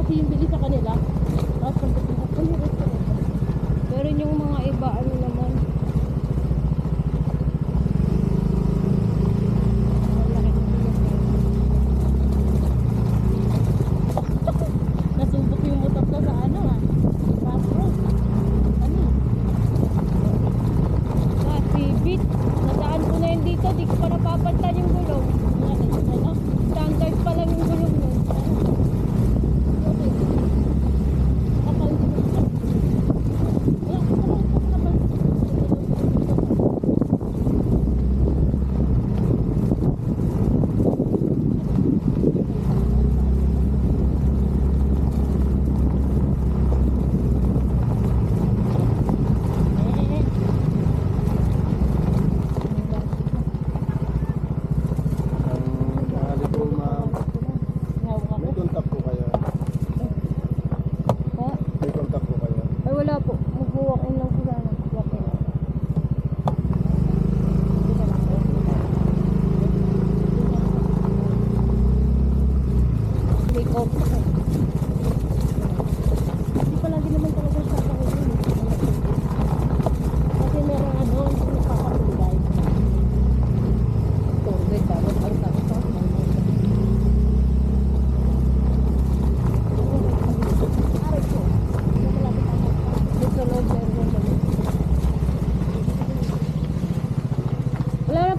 kasi yung bili sa kanila. Tapos pagdating sa pero yung mga iba, ano naman, nasubok yung motor ko sa ano Crossroad. Ano? Sa Civic. Nadaan ko na yun dito. Di ko pa napapalitan yung gulong. Ano? Standard pa lang yung gulong nun. Okay. Kapal ko.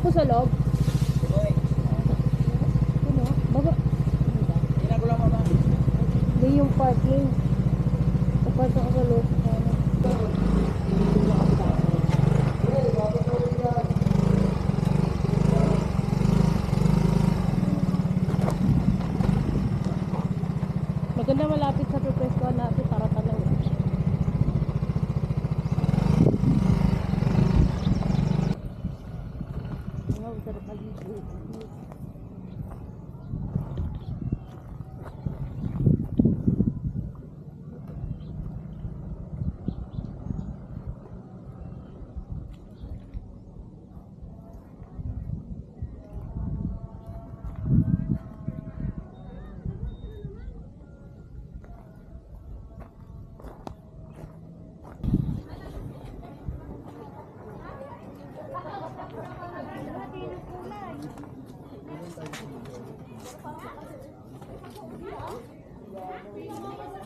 Sa loob? Ano? Baba? Hindi yung parking. Kapag ako sa loob. Maganda malapit sa pwesto natin para talaga. Sarap maligo.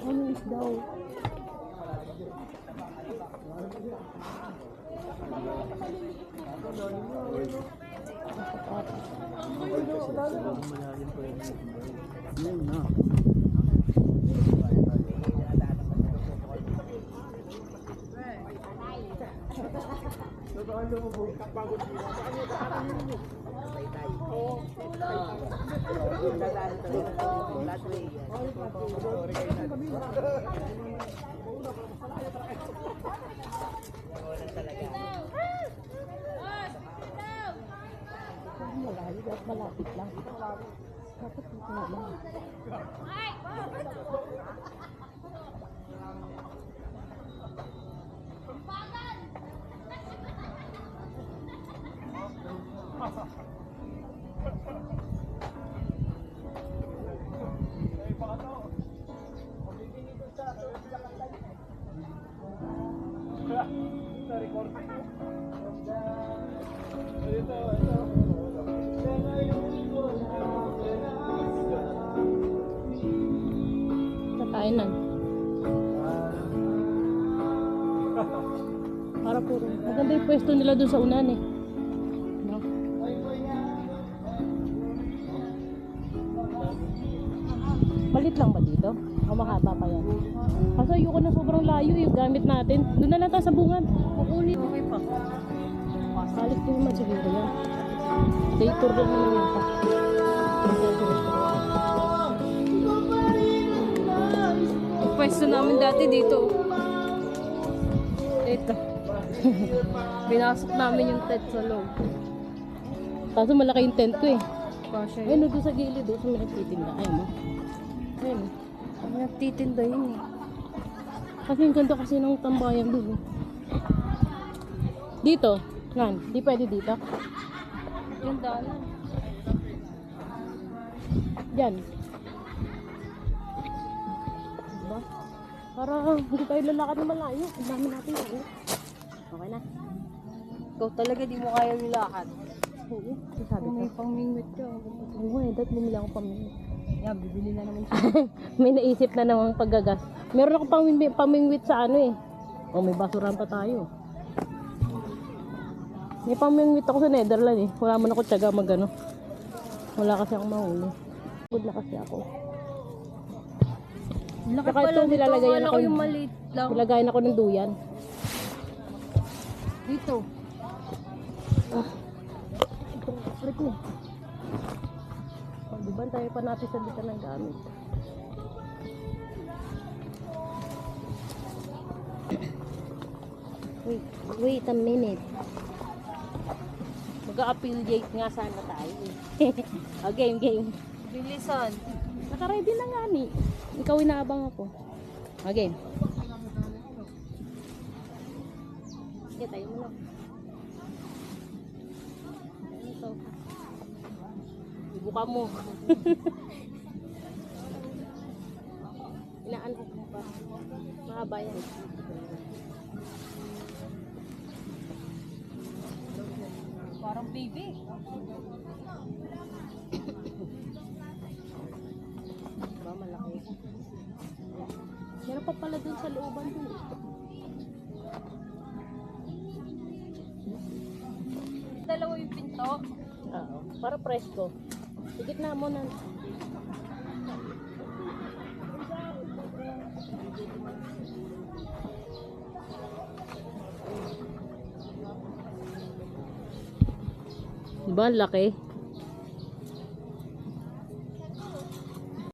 Ano is daw? Malapit lang. Dapat dito na lang. Kainan. Para puro. Maganda yung pwesto nila doon sa unan eh. No? Balit lang ba dito? O makaba pa yan? Kasi ayoko na sobrang layo yung gamit natin. Doon na lang tayo sa bungan. Kukunin. Okay pa. Balik din naman siguro yan. Day tour din naman yan pa. Pwesto namin dati dito. Ito. Pinasok namin yung tent sa loob. Kaso malaki yung tent ko eh. Ayun, doon sa gilid, doon sa may nagtitinda. Ayun mo. Ayun. May nagtitinda yun eh. Kasi yung ganda kasi ng tambayan doon. Dito. Nan, di pwede dito. Yung daanan. Diyan. Para hindi tayo lalakad na malayo. Ang dami natin yun. Okay na. Ikaw talaga di mo kaya nilakad. Oo. Sabi Kung ko. may pangmingwit ka. Oo eh. Dahil bumili ako pamingwit. Yeah, bibili na naman siya. May naisip na namang paggagas. Meron ako pamingwit sa ano eh. Oh, may basuran pa tayo. May pamingwit ako sa Netherlands eh. Wala man ako tiyaga magano. Wala kasi akong mahuli. Good na kasi ako. Laki Saka pala ito, nito. nilalagayan Akala ako ko yung- yung maliit lang. Nilagayan ako ng duyan. Dito. Trip niya. Oh, di ba tayo pa natin sa bitan ng gamit. Wait a minute. Mag-affiliate nga sana tayo. Oh, game. Bilisan. Naka-ready na nga ni. Ikaw inaabang ako. Oh, game. Sige, tayo mo na. Ano to? Ibuka mo. Inaan ko pa. Mahaba yan. Parang baby. Diba malaki? Meron pa pala dun sa looban dun. Dalawa yung pinto. Oo. Para presko. Higit na mo na. Diba ang laki?